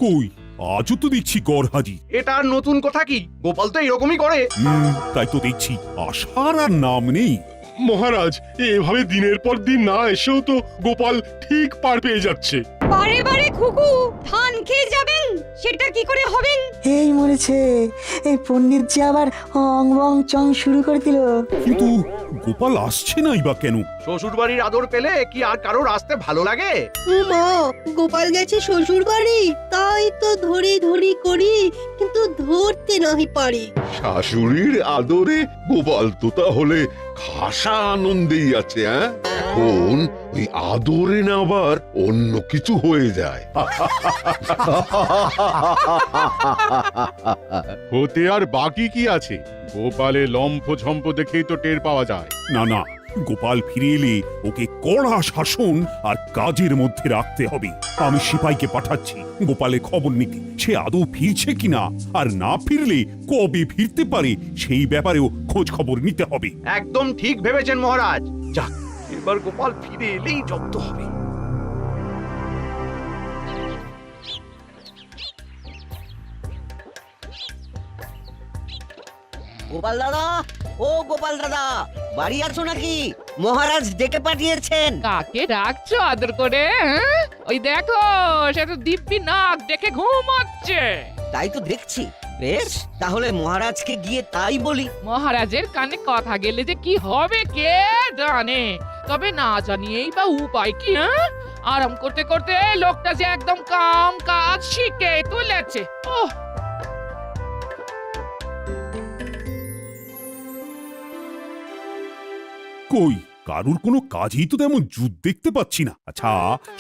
কই আজও তো দেখছি গড়হাজি। এটা আর নতুন কথা কি? গোপাল তো এরকমই করে। তাই তো দেখছি আসার আর নাম নেই। মহারাজ, এভাবে দিনের পর দিন না এসেও তো গোপাল ঠিক পার পেয়ে যাচ্ছে। বারে বারে খুকু ধান খেয়ে যাবেন, সেটা কি করে হবেন? এই মরেছে, এই পণ্ডিত যে আবার অং বং চং শুরু করে দিল। কিন্তু গোপাল আসছে নাই বা কেন? শ্বশুর বাড়ির আদর পেলে কি আর কারোর আসতে ভালো লাগে? মা, গোপাল গেছে শ্বশুর বাড়ি, তাই তো ধরি ধরি করি, কিন্তু ধরতে নাহি পারি। শাশুড়ির আদরে গোপাল তো তাহলে খাসা আনন্দেই আছে। এখন ওই আদরে না আবার অন্য কিছু হয়ে যায়। হতে আর বাকি কি আছে? গোপালের লম্ফ ঝম্প দেখেই তো টের পাওয়া যায়। না না, গোপাল ফিরে এলে ওকে কড়া শাসন আর কাজের মধ্যে রাখতে হবে। আমি সিপাইকে পাঠাচ্ছি গোপালের খবর নিতে, সে আদৌ ফিরছে কিনা, আর না ফিরলে কবে ফিরতে পারে সেই ব্যাপারেও খোঁজ খবর নিতে হবে। একদম ঠিক ভেবেছেন মহারাজ। যাক, এবার গোপাল ফিরে এলেই জব্দ হবে। গোপাল দাদা, ও গোপাল দাদা, বাড়ি আছো নাকি? মহারাজ ডেকে পাঠিয়েছেন। কাকে ডাকছো আদর করে? ওই দেখো, সে তো দিব্যি নাক ডেকে ঘুমাচ্ছে। তাই তো দেখছি। বেশ, তাহলে মহারাজকে গিয়ে তাই বলি। মহারাজের কানে কথা গেলে যে কি হবে কে জানে। তবে না জানিয়েই বা উপায় কি? আরাম করতে করতে লোকটা যে একদম কাম কাজ শিখে তুলেছে। ওহ, কই কারুর কোনো কাজেই তো তেমন জুত দেখতে পাচ্ছি না। আচ্ছা,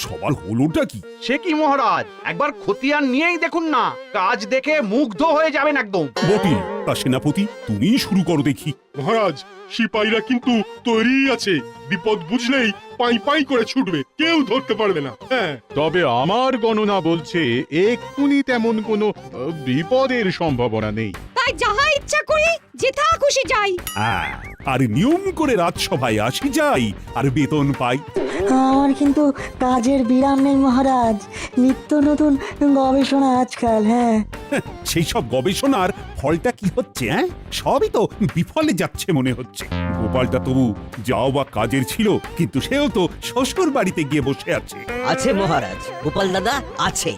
সবার হলোটা কি? সে কি মহারাজ, একবার খতিয়ান নিয়েই দেখুন না, কাজ দেখে মুগ্ধ হয়ে যাবেন একদম। বটে, তা সেনাপতি তুমিই শুরু করো দেখি। মহারাজ, সিপাহীরা কিন্তু তৈরি আছে, বিপদ বুঝলেই পাই পাই করে ছুটবে, কেউ ধরতে পারবে না। তবে আমার গণনা বলছে এক্ষুনি তেমন কোনো বিপদের সম্ভাবনা নেই। তাই যাহা ইচ্ছা করি যেথা খুশি যাই। আর নিয়ম করে রাজসভায় আসি যাই আর বেতন পাই। আমার কিন্তু কাজের বিরাম নেই মহারাজ, নিত্য নতুন গবেষণা আজকাল। সেই সব গবেষণার ফলটা কি হচ্ছে? সবই তো বিফলে যাচ্ছে মনে হচ্ছে। গোপালটা তবু যাও বা কাজের ছিল, কিন্তু সেও তো শ্বশুর বাড়িতে গিয়ে বসে আছে। আছে মহারাজ, গোপাল দাদা আছে।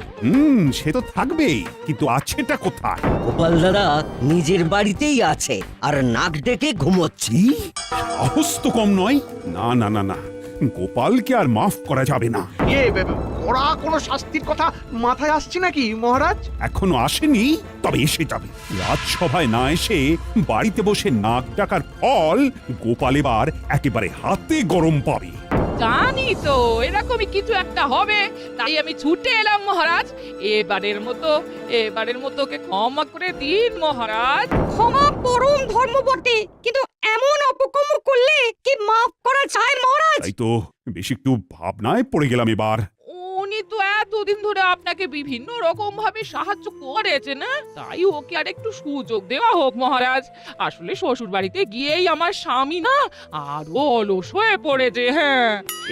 সে তো থাকবেই, কিন্তু আছেটা কোথায়? গোপাল দাদা নিজের বাড়িতেই আছে আর নাক ডেকে ঘুমোচ্ছি। সাহস তো কম নয়। না না না না, গোপালকে আর মাফ করা যাবে না। ওরা কোনো শাস্তির কথা মাথায় আসছে নাকি মহারাজ? এখনো আসেনি, তবে এসে যাবে। রাজসভায় না এসে বাড়িতে বসে নাক ডাকার ফল গোপাল এবার একেবারে হাতে গরম পাবে। জানি তো এরকমই কিছু একটা হবে, তাই আমি ছুটে এলাম মহারাজ। এবারের মতো ওকে ক্ষমা করে দিন মহারাজ। ক্ষমা পরম ধর্ম বটে, কিন্তু এমন অপকর্ম করলে কি মাফ করা যায় মহারাজ? তাই তো বেশি একটু ভাবনায় পড়ে গেলাম এবার। উনি তো এতদিন ধরে আপনাকে বিভিন্ন রকম ভাবে সাহায্য করেছেন, তাই ওকে আর একটু সুযোগ দেওয়া হোক মহারাজ। আসলে শ্বশুর বাড়িতে গিয়েই আমার স্বামী না আরো অলস হয়ে পড়েছে।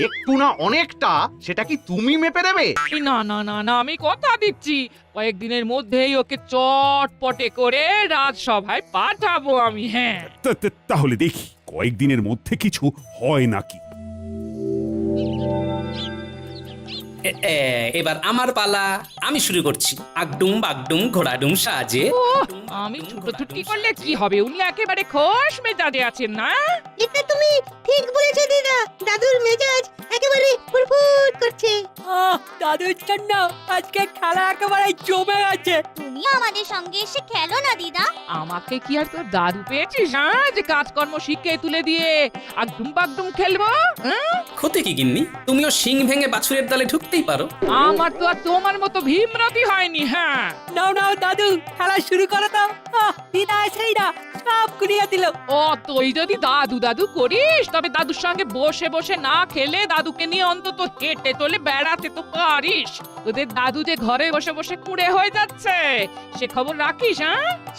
একটু না অনেকটা, সেটা কি তুমি মেপে দেবে? না না না না, আমি কথা দিচ্ছি কয়েকদিনের মধ্যেই ওকে চটপটে করে রাজসভায় পাঠাবো আমি। তাহলে দেখি কয়েকদিনের মধ্যে কিছু হয় নাকি। এবার আমার পালা, আমি শুরু করছি। আগডুম বাগডুম ঘোড়াডুম সাজে। আমি ছুটোছুটি করলে কি হবে? উনি একেবারে খোশ মেজাজে আছেন না? এটা তুমি ঠিক বলেছো দিদা, দাদুর মেজাজ একেবারে ফুরফুর করছে। দাদুর জন্য আজকে খেলা একেবারে জমে গেছে। তুমি আমাদের সঙ্গে এসে খেলো না দিদা। আমাকে কি আর তোর দাদু পেয়েছিস যে কাজকর্ম শিখে তুলে দিয়ে আগডুম বাগডুম খেলবো? ক্ষতি কি গিন্নি? তুমিও শিং ভেঙে বাছুরের দলে ঢুকতেই পারো। আমার তো আর তোমার মতো ভীমরতি হয়নি। নাও নাও দাদু, খেলা শুরু করো তো। দিদা এসেই না সব কুড়িয়ে দিল। ও তুই যদি দাদু দাদু করিস, তবে দাদুর সঙ্গে বসে বসে না খেলে দাদুকে নিয়ে অন্তত হেঁটে চলে বেড়াতে তো পারিস। তোদের দাদু যে ঘরে বসে বসে কুঁড়ে হয়ে যাচ্ছে, সে খবর রাখিস?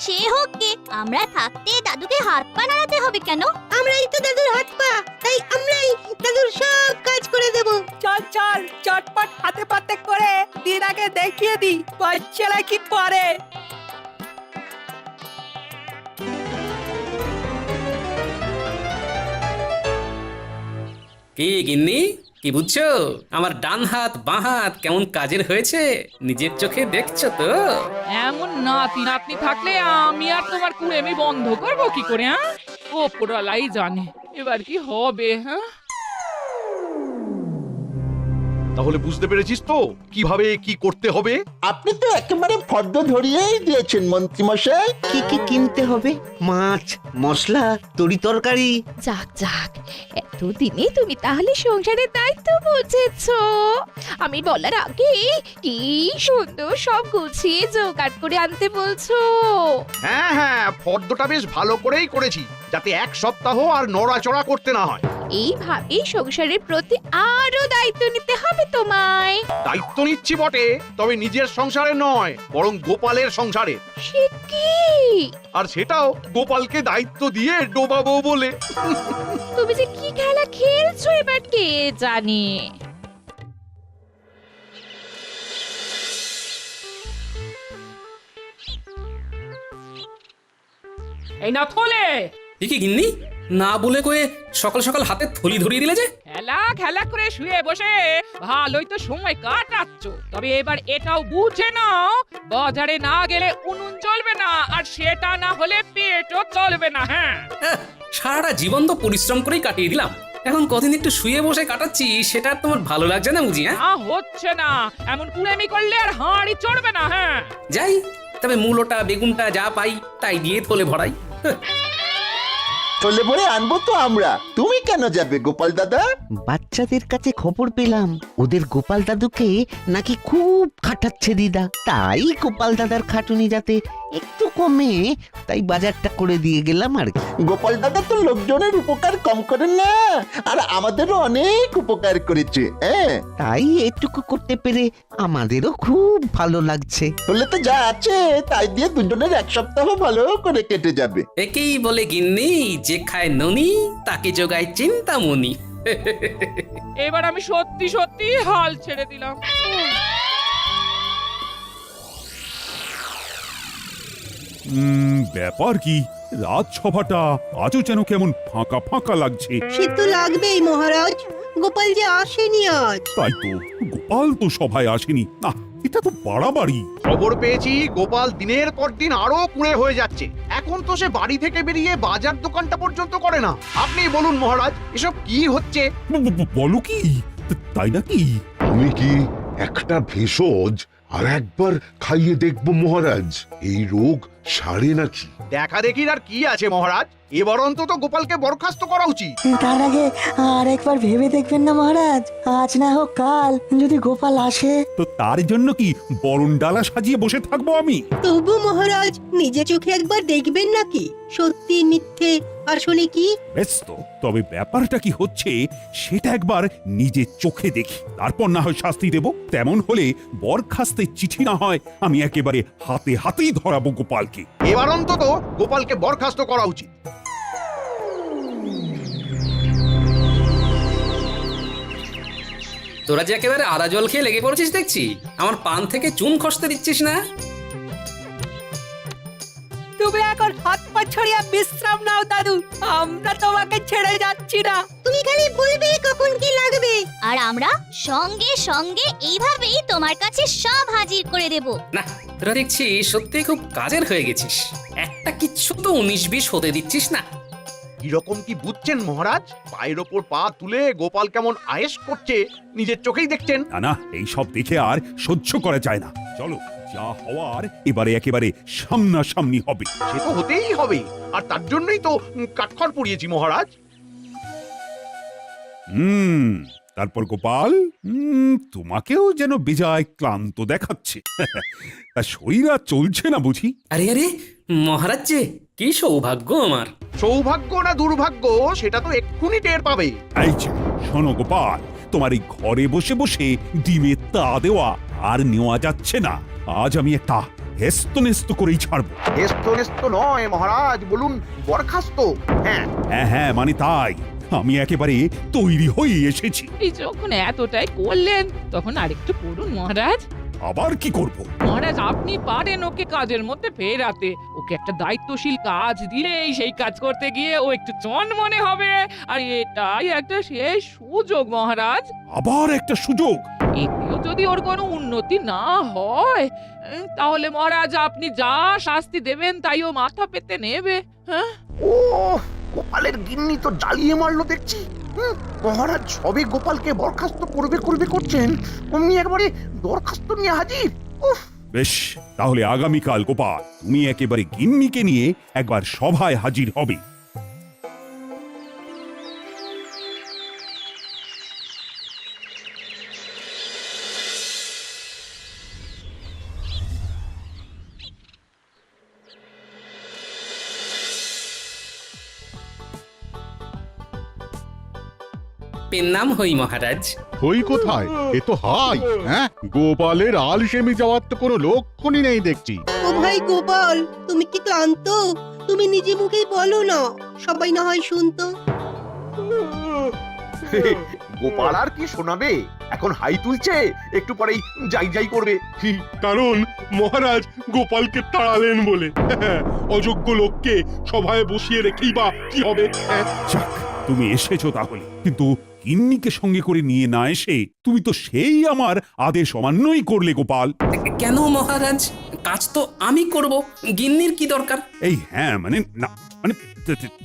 সে হোক গে, আমরা থাকতে দাদুকে হাত পা নাড়াতে হবে কেন? আমরাই তো দাদুর হাত পা, তাই আমরাই দাদুর সব কাজ করে দেব। চল চল চটপট ফটাফট হাতে পাতে করে দিদাকে দেখিয়ে দি বাচ্চারা কি পারে। কি গিন্নি, কি বুঝছো? আমার ডান হাত বাঁ হাত কেমন কাজের হয়েছে নিজের চোখে দেখছো তো? এমন নাতি নাতনি থাকলে আমি আর তোমার কুড়েমি বন্ধ করবো কি করে? হ্যাঁ, ওপরালাই জানে এবার কি হবে। হ্যাঁ, তাহলে বুঝতে পেরেছিস তো কিভাবে কি করতে হবে? আপনি তো একেবারে ফর্দ ধরিয়েই দিয়েছেন মন্ত্রী মশাই। কি কি কিনতে হবে? মাছ, মশলা, তরি তরকারি। যাক যাক, এতদিনে তুমি তাহলে সংসারের দায়িত্ব বুঝেছো। আমি বলার আগে কি সুন্দর সব গুছিয়ে জোগাড় করে আনতে বলছো। হ্যাঁ হ্যাঁ, ফর্দটা বেশ ভালো করেই করেছি, যাতে এক সপ্তাহ আর নড়াচড়া করতে না হয়। এইভাবেই সংসারের প্রতি আরো দায়িত্ব নিতে হবে তোমায়। দায়িত্ব নিচ্ছি বটে, তবে নিজের সংসারে নয়, বরং গোপালের সংসারে। সে কি? আর সেটাও গোপালকে দায়িত্ব দিয়ে ডোবাবো বলে। তুমি যে কি খেলা খেলছো এবার কে জানে। এই না থলে, এ কি গিন্নি, না বলে কয়ে সকাল সকাল হাতে থলি ধরিয়ে দিলে যে? খেলা খেলা করে শুয়ে বসে ভালোই তো সময় কাটাচ্ছ, তবে এবার এটাও বুঝে নাও বাজারে না গেলে উনুন চলবে না, আর সেটা না হলে পেটও চলবে না। হ্যাঁ, সারাটা জীবন তো পরিশ্রম করেই কাটিয়ে দিলাম, এখন কদিন একটু শুয়ে বসে কাটাচ্ছি, সেটা আর তোমার ভালো লাগছে না বুঝি? হ্যাঁ, না হচ্ছে না, এমন কুড়েমি করলে আর হাঁড়ি চড়বে না। হ্যাঁ, যাই, তবে মূলোটা বেগুনটা যা পাই তাই দিয়ে থলে ভরাই। চলে পরে আনবো তো আমরা, তুমি কেন যাবে গোপাল দাদা? বাচ্চাদের কাছে খবর পেলাম ওদের গোপাল দাদুকে নাকি খুব খাটাচ্ছে দিদা, তাই গোপাল দাদার খাটুনি যাতে একটু কমে, তাই বাজারটা করে দিয়ে গেলাম আর কি। গোপাল দাদা তো লোকজনের উপকার কম করেন না, আর আমাদেরও অনেক উপকার করেছে। হ্যাঁ, তাই এটুকু করতে পেরে আমাদেরও খুব ভালো লাগছে। বললে তো যা আছে তাই দিয়ে দুজনের এক সপ্তাহ ভালো করে কেটে যাবে। একেই বলে গিন্নি, যে খায় ননি তাকে যোগায় চিন্তামণি। এবার আমি সত্যি সত্যি হাল ছেড়ে দিলাম। ব্যাপার কি, রাজসভাটা আজও যেন কেমন ফাঁকা ফাঁকা লাগছে। সে তো লাগবেই মহারাজ, গোপাল যে আসেনি আজ। তাই তো, গোপাল তো সভায় আসেনি। না, এটা তো বাড়াবাড়ি। খবর পেয়েছি গোপাল দিনের পর দিন আরো কুঁড়ে হয়ে যাচ্ছে। এখন তো সে বাড়ি থেকে বেরিয়ে বাজার দোকানটা পর্যন্ত করে না। আপনি বলুন মহারাজ, এসব কি হচ্ছে? বলো কি, তাই নাকি? আমি কি একটা ভেষজ আর একবার খাইয়ে দেখবো মহারাজ, এই রোগ সারে নাকি? দেখা দেখির আর কি আছে মহারাজ, এবার অন্তত গোপালকে বরখাস্ত করা উচিত। তার আগে আর একবার ভেবে দেখবেন না মহারাজ, আজ না হোক কাল যদি গোপাল আসে। তো তার জন্য কি বরণ ডালা সাজিয়ে বসে থাকবো আমি? তবু মহারাজ নিজে চোখে একবার দেখবেন নাকি সত্যি মিথ্যে আসলে কি? বেশ তো, তবে ব্যাপারটা কি হচ্ছে সেটা একবার নিজের চোখে দেখি, তারপর না হয় শাস্তি দেব। তেমন হলে বরখাস্তের চিঠি না হয় আমি একেবারে হাতে হাতেই ধরাবো গোপালকে। এবার অন্তত গোপালকে বরখাস্ত করা উচিত। তোরা যে একেবারে আদা জল খেয়ে লেগে পড়েছিস দেখছি, আমার পান থেকে চুন খসতে দিচ্ছিস না। তুমি এখন হাত পা ছড়িয়ে বিশ্রাম নাও দাদু, আমরা তোমাকে ছেড়ে যাচ্ছি না। তুমি খালি বলবে কখন কি লাগবে, আর আমরা সঙ্গে সঙ্গে এইভাবেই তোমার কাছে সব হাজির করে দেব। না, তোরা দেখছি সত্যি খুব কাজের হয়ে গেছিস, একটা কিচ্ছু তো 19-20 হতে দিচ্ছিস না। কিরকম কি বুঝছেন মহারাজ? পায়ের ওপর পা তুলে গোপাল কেমন আয়েশ করছে নিজের চোখেই দেখছেন। না না, এইসব দেখে আর সহ্য করা যায় না। চলো, যা হওয়ার এবারে একেবারে সামনাসামনি হবে। সে তো হতেই হবে, আর তার জন্যই তো কাঠখড় পুড়িয়েছি মহারাজ। তারপর গোপাল, তোমাকেও যেন বেজায় ক্লান্ত দেখাচ্ছে। তা শরীর আর চলছে না বুঝি? আরে আরে মহারাজ যে, কি সৌভাগ্য আমার। সৌভাগ্য না দুর্ভাগ্য সেটা তো এক্ষুনি টের পাবে। এই যে, শোনো গোপাল, তোমার এই ঘরে বসে বসে ডিমের তা দেওয়া আর নেওয়া যাচ্ছে না। আজ আমি একটা হেস্তনেস্ত করেই ছাড়বো। হেস্তনেস্ত নয় মহারাজ, বলুন বরখাস্ত। হ্যাঁ হ্যাঁ হ্যাঁ, মানে তাই। আমি একেবারে তৈরি হয়ে এসেছি। এই যখন এতটাই করলেন তখন আরেকটু করুন মহারাজ। আবার কি করব? মহারাজ আপনি পারেন ওকে কাজের মধ্যে ফেরাতে। ওকে একটা দায়িত্বশীল কাজ দিলেই সেই কাজ করতে গিয়ে ও একটু চন মনে হবে। আর এটাই একটা শেষ সুযোগ মহারাজ। আবার একটা সুযোগ? এতেও যদি ওর কোনো উন্নতি না হয় তাহলে মহারাজ আপনি যা শাস্তি দেবেন তাই ও মাথা পেতে নেবে। হ্যাঁ, ও গোপালের গিন্নি তো জ্বালিয়ে মারলো দেখছি। মহারাজ সবে গোপালকে বরখাস্ত করবে করছেন, অমনি একবারে দরখাস্ত নিয়ে হাজির। উফ! বেশ, তাহলে আগামীকাল গোপাল তুমি একেবারে গিন্নিকে নিয়ে একবার সভায় হাজির হবে। পেন নাম হই মহারাজ। ওই কোথায়? এ তো হাই। হ্যাঁ, গোপালের আলসেমি যাওয়ার তো কোনো লক্ষণই নেই দেখছি। ও ভাই গোপাল, তুমি কি ক্লান্ত? তুমি নিজে মুখেই বলো না, সবাই না হয় শুনতো। গোপাল আর কি শোনাবে, এখন হাই তুলছে, একটু পরেই যাই করবে। কারণ মহারাজ গোপালকে তাড়ালেন বলে। অযোগ্য লোককে সভায় বসিয়ে রেখেই বা কি হবে? যাক, তুমি এসেছো তাহলে, কিন্তু গিন্নিকে সঙ্গে করে নিয়ে না এসে তুমি তো সেই আমার আদেশ অমান্যই করলে গোপাল। কেন মহারাজ? কাজ তো আমি করব, গিন্নির কি দরকার? এই হ্যাঁ, মানে না, মানে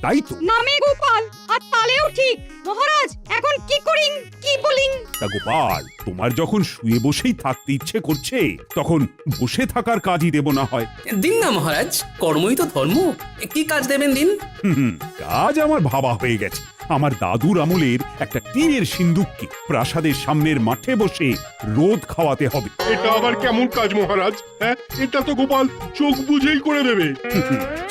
তাই তো। নামে গোপাল আর তালেও ঠিক। মহারাজ এখন কি করিং কি বলিং? তা গোপাল, তোমার যখন শুয়ে বসেই থাকতে ইচ্ছে করছে তখন বসে থাকার কাজই দেব না হয়। দিন না মহারাজ, কর্মই তো ধর্ম। কি কাজ দেবেন দিন? কাজ আমার ভাবা হয়ে গেছে। আমার দাদুর আমলের একটা টিনের সিন্দুককে প্রাসাদের সামনের মাঠে বসে রোদ খাওয়াতে হবে। এটা আবার কেমন কাজ মহারাজ? হ্যাঁ, এটা তো গোপাল চোখ বুঝেই করে দেবে।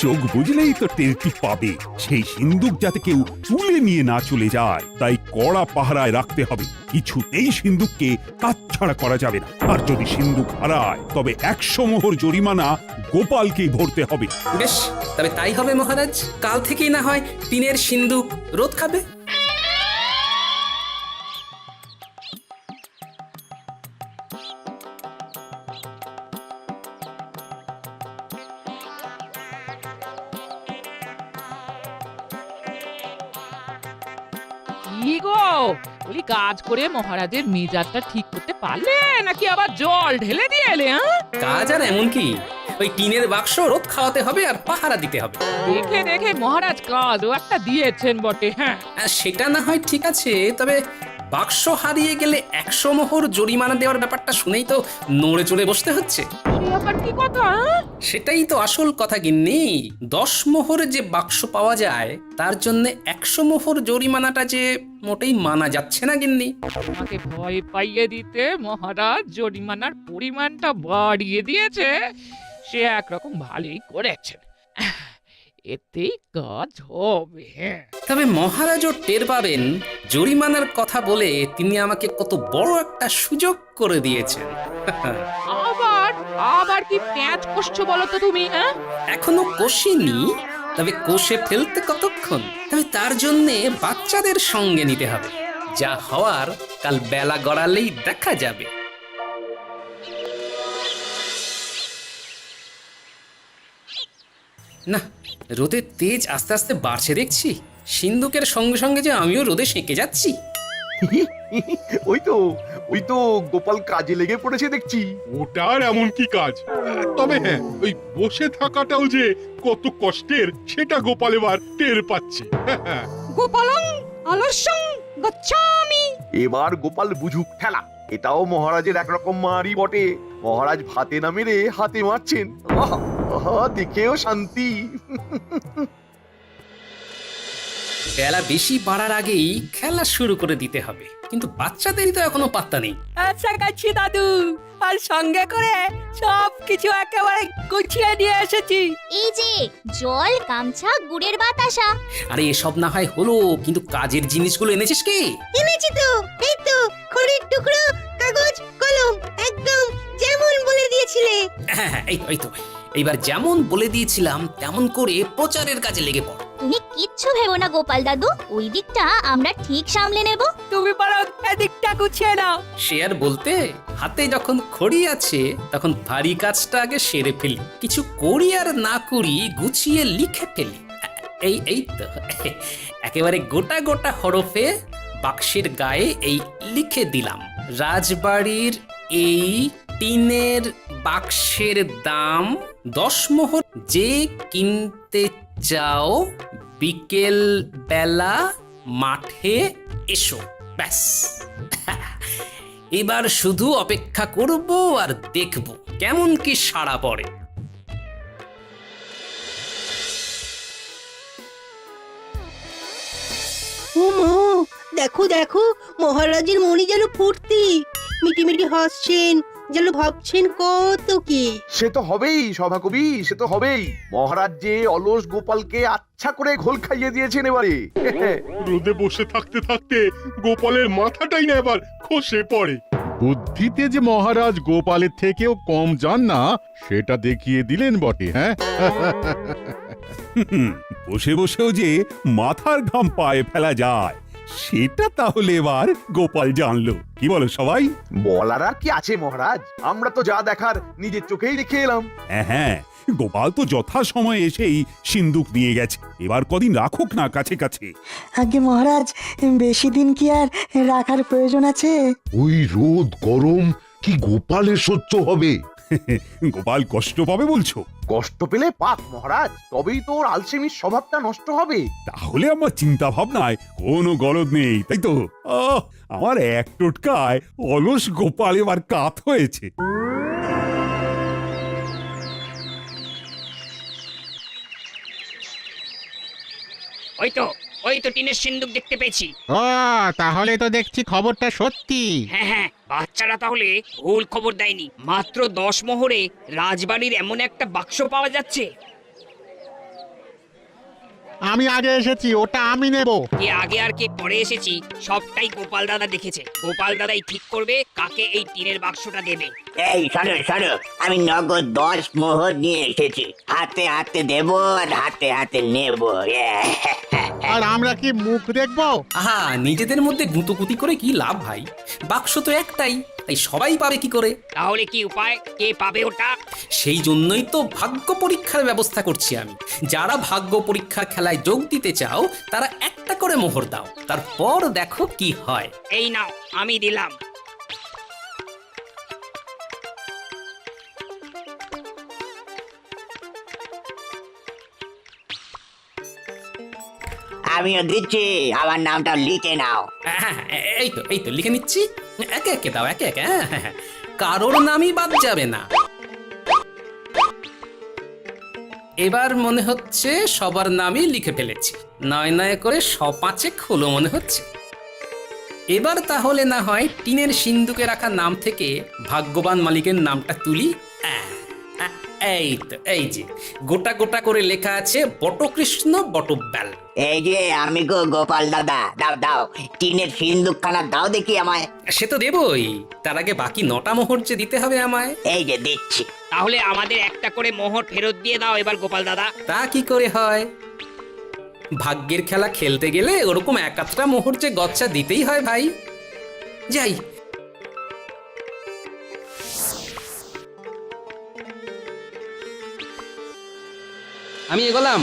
চোখ বুঝলেই তো টেরটি পাবে। সেই সিন্দুক যাতে কেউ তুলে নিয়ে না চলে যায়, তাই কড়া পাহারায় রাখতে হবে। কিছুতেই সিন্দুককে কাটছাড়া করা যাবে না। আর যদি সিন্দুক হারায় তবে 100 মোহর জরিমানা গোপালকেই ভরতে হবে। বেশ, তবে তাই হবে মহারাজ। কাল থেকেই না হয় টিনের সিন্দুক রোদ খাবে। কি গো, বলি কাজ করে মহারাজের মেজাজটা ঠিক করতে পারলে নাকি আবার জল ঢেলে দিয়ে এলে? কাজ আর এমন কি, ওই টিনের বাক্স রোদ খাওয়াতে হবে আর পাহারা দিতে হবে। দেখে দেখে মহারাজ কাজও একটা দিয়েছেন বটে। হ্যাঁ, সেটা না হয় ঠিক আছে, তবে বাক্স হারিয়ে গেলে 100 মোহর জরিমানা দেওয়ার ব্যাপারটা শুনেই তো নড়ে চড়ে বসতে হচ্ছে। সে আবার কি কথা? সেটাই তো আসল কথা গিন্নি। 10 মোহরে যে বাক্স পাওয়া যায় তার জন্য 100 মোহর জরিমানাটা যে মোটেই মানা যাচ্ছে না গিন্নি। আমাকে ভয় পাইয়ে দিতে মহারাজ জরিমানার পরিমাণটা বাড়িয়ে দিয়েছে, সে একরকম ভালোই করেছেন। এতেই কাজ হবে। তবে মহারাজও টের পাবেন জরিমানার কথা বলে তিনি আমাকে কত বড় একটা সুযোগ করে দিয়েছেন। আবার কি প্যাঁচ কষছো বলো তো তুমি? হ্যাঁ, এখনো কষিনি, তবে কষে ফেলতে কতক্ষণ? তবে তার জন্যে বাচ্চাদের সঙ্গে নিতে হবে। যা হওয়ার কাল বেলা গড়ালেই দেখা যাবে। না, রোদের তেজ আস্তে আস্তে বাড়ছে দেখছি। সিন্দুকের সঙ্গে সঙ্গে যে আমিও রোদে সেঁকে যাচ্ছি। ওই তো গোপাল কাজে লেগে পড়েছে দেখছি। ওটার এমন কি কাজ? তবে হ্যাঁ, ওই বসে থাকাটাও যে কত কষ্টের সেটা গোপাল এবার টের পাচ্ছে। গোপালং আলস্যং গচ্ছামি। এবার গোপাল বুঝুক ঠেলা। এটাও মহারাজের একরকম মারি বটে। মহারাজ ভাতে না মেরে হাতে মারছেন। দেখেও শান্তি। বেলা বেশি বাড়ার আগেই খেলা শুরু করে দিতে হবে, কিন্তু বাচ্চাদেরই তো এখনো পাত্তা নেই। আচ্ছা কাছি দাদু, আর সঙ্গে করে সব কিছু একেবারে গুছিয়ে নিয়ে এসেছি। এই যে জল, গামছা, গুড়ের বাতাসা। আরে এসব না হয় হলো, কিন্তু কাজের জিনিসগুলো এনেছিস কি? এনেছি তো, এই তো খড়ির টুকরো, কাগজ, কলম, একদম যেমন বলে দিয়েছিলে। হ্যাঁ, এই তো এইবার যেমন বলে দিয়েছিলাম তেমন করে প্রচারের কাজে লেগে পড়। তুমি কিচ্ছু ভেবো না গোপাল দাদু, ওই দিকটা আমরা ঠিক সামলে নেব। তুমি বরং এদিকটা গুছিয়ে নাও। সে আর বলতে, হাতে যখন খড়ি আছে তখন ভারী কাজটা আগে সেরে ফেলি, কিছু করি আর না করি গুছিয়ে লিখে ফেলি। এই তো একেবারে গোটা গোটা হরফে বাক্সের গায়ে এই লিখে দিলাম, রাজবাড়ির এই টিনের বাক্সের দাম 10 মোহর, যে কিনতে চাও বিকেল বেলা মাঠে এসো। ব্যাস, এবার শুধু অপেক্ষা করব আর দেখব কেমন কি সাড়া পড়ে। ও মা, দেখো দেখো, মহারাজের মনি যেন ফুর্তি, মিটিমিটি হাসছেন, যেন ভাবছেন কত কি। সে তো হবেই সভাকবি, সে তো হবেই। মহারাজ যে অলস গোপালকে আচ্ছা করে ঘোল খাইয়ে দিয়েছেন এবারে। রোদে বসে থাকতে থাকতে গোপালের মাথাটাই না এবার খসে পড়ে। বুদ্ধিতে যে মহারাজ গোপালের থেকেও কম যান না সেটা দেখিয়ে দিলেন বটে। হ্যাঁ, বসে বসেও যে মাথার ঘাম পায়ে ফেলা যায় সেটা তাহলে এবার গোপাল জানলো। কি বলো সবাই? বলার আর কি আছে মহারাজ, আমরা তো যা দেখার নিজের চোখেই দেখে এলাম। হ্যাঁ, গোপাল তো যথা সময়ে এসেই সিন্দুক নিয়ে গেছে, এবার কদিন রাখুক না কাছে কাছে। আগে মহারাজ, বেশি দিন কি আর রাখার প্রয়োজন আছে? ওই রোদ গরম কি গোপালের সহ্য হবে? গোপাল কষ্ট পাবে বলছো? কষ্ট পেলে পাক মহারাজ, তবেই তো ওর আলসেমির স্বভাবটা নষ্ট হবে। তাহলে আমার চিন্তা ভাবনায় কোনো গলদ নেই, তাই তো? আমার এক টোটকায় অলস গোপাল এবার কাত হয়েছে। ওই তো টিনের সিন্দুক দেখতে পেয়েছি। ও, তাহলে তো দেখছি খবরটা সত্যি। হ্যাঁ, বাচ্চারা তাহলে ভুল খবর দেয়নি। মাত্র 10 মোহরে রাজবাড়ির এমন একটা বাক্স পাওয়া যাচ্ছে। আমি আগে এসেছি, ওটা আমি নেব। কে আগে আর কে পরে এসেছি সবটাই গোপাল দাদা দেখেছে। গোপাল দাদাই ঠিক করবে কাকে এই টিনের বাক্সটা দেবে। এই শোনো শোনো, আমি নগদ 10 মোহর নিয়ে এসেছি। হাতে হাতে দেবো আর হাতে হাতে নেবো। আর আমরা কি মুখ দেখবো? আহা, নিজেদের মধ্যে গুঁতোগুতি করে কি লাভ ভাই? বাক্স তো একটাই, তাই সবাই পাবে কি করে? তাহলে কি উপায়, কে পাবে ওটা? সেই জন্যই তো ভাগ্য পরীক্ষার ব্যবস্থা করছি আমি। যারা ভাগ্য পরীক্ষার খেলায় যোগ দিতে চাও তারা একটা করে মোহর দাও, তারপর দেখো কি হয়। এই নাও, আমি দিলাম। আমিও দিচ্ছি, আমার নামটা লিখে নাও। হ্যাঁ, এই তো লিখে নিচ্ছি। একে একে দাও, একে একে। হ্যাঁ, কারোর নামই বাদ যাবে না। এবার মনে হচ্ছে সবার নামই লিখে ফেলেছি। নয় নয় করে 5 হলো মনে হচ্ছে। এবার তাহলে না হয় টিনের সিন্দুকে রাখা নাম থেকে ভাগ্যবান মালিকের নামটা তুলি। এই তো, এই যে গোটা গোটা করে লেখা আছে বটকৃষ্ণ বটব্যাল। এই যে আমি গো গোপাল দাদা, দাও দাও টিনের সিন্দুকখানা দাও দেখি আমায়। সে তো দেবই, তার আগে বাকি 9টা মোহর যে দিতে হবে আমায়। এই যে দিচ্ছি। তাহলে আমাদের একটা করে মোহর ফেরত দিয়ে দাও এবার গোপাল দাদা। তা কি করে হয়? ভাগ্যের খেলা খেলতে গেলে ওরকম 1-8টা মোহর যে গচ্চা দিতেই হয় ভাই। যাই, আমি এগোলাম।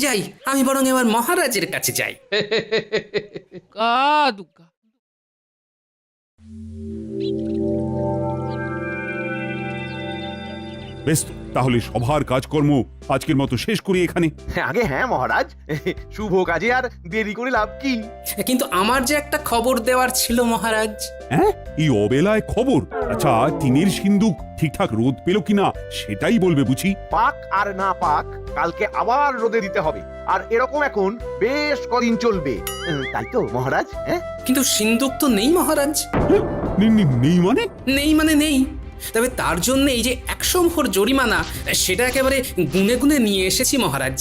যাই, আমি বরং এবার মহারাজের কাছে যাই। দুগ্গা বেশ তো, তাহলে সভার কাজকর্ম আজকের মতো শেষ করি এখানে। আগে হ্যাঁ মহারাজ, শুভ কাজে আর দেরি করে লাভ কি? কিন্তু আমার যে একটা খবর দেওয়ার ছিল মহারাজ। হ্যাঁ, এই অবেলায় খবর? আচ্ছা, টিনের সিন্দুক ঠিকঠাক রোদ পেল কিনা সেটাই বলবে বুঝি। পাক আর না পাক, কালকে আবার রোদে দিতে হবে। আর এরকম এখন বেশ কদিন চলবে, তাই তো মহারাজ? হ্যাঁ, কিন্তু সিন্দুক তো নেই মহারাজ। নেই মানে? নেই মানে নেই, তবে তার জন্য এই যে 100 মোহর জরিমানা, সেটা একেবারে গুনে গুনে নিয়ে এসেছি মহারাজ।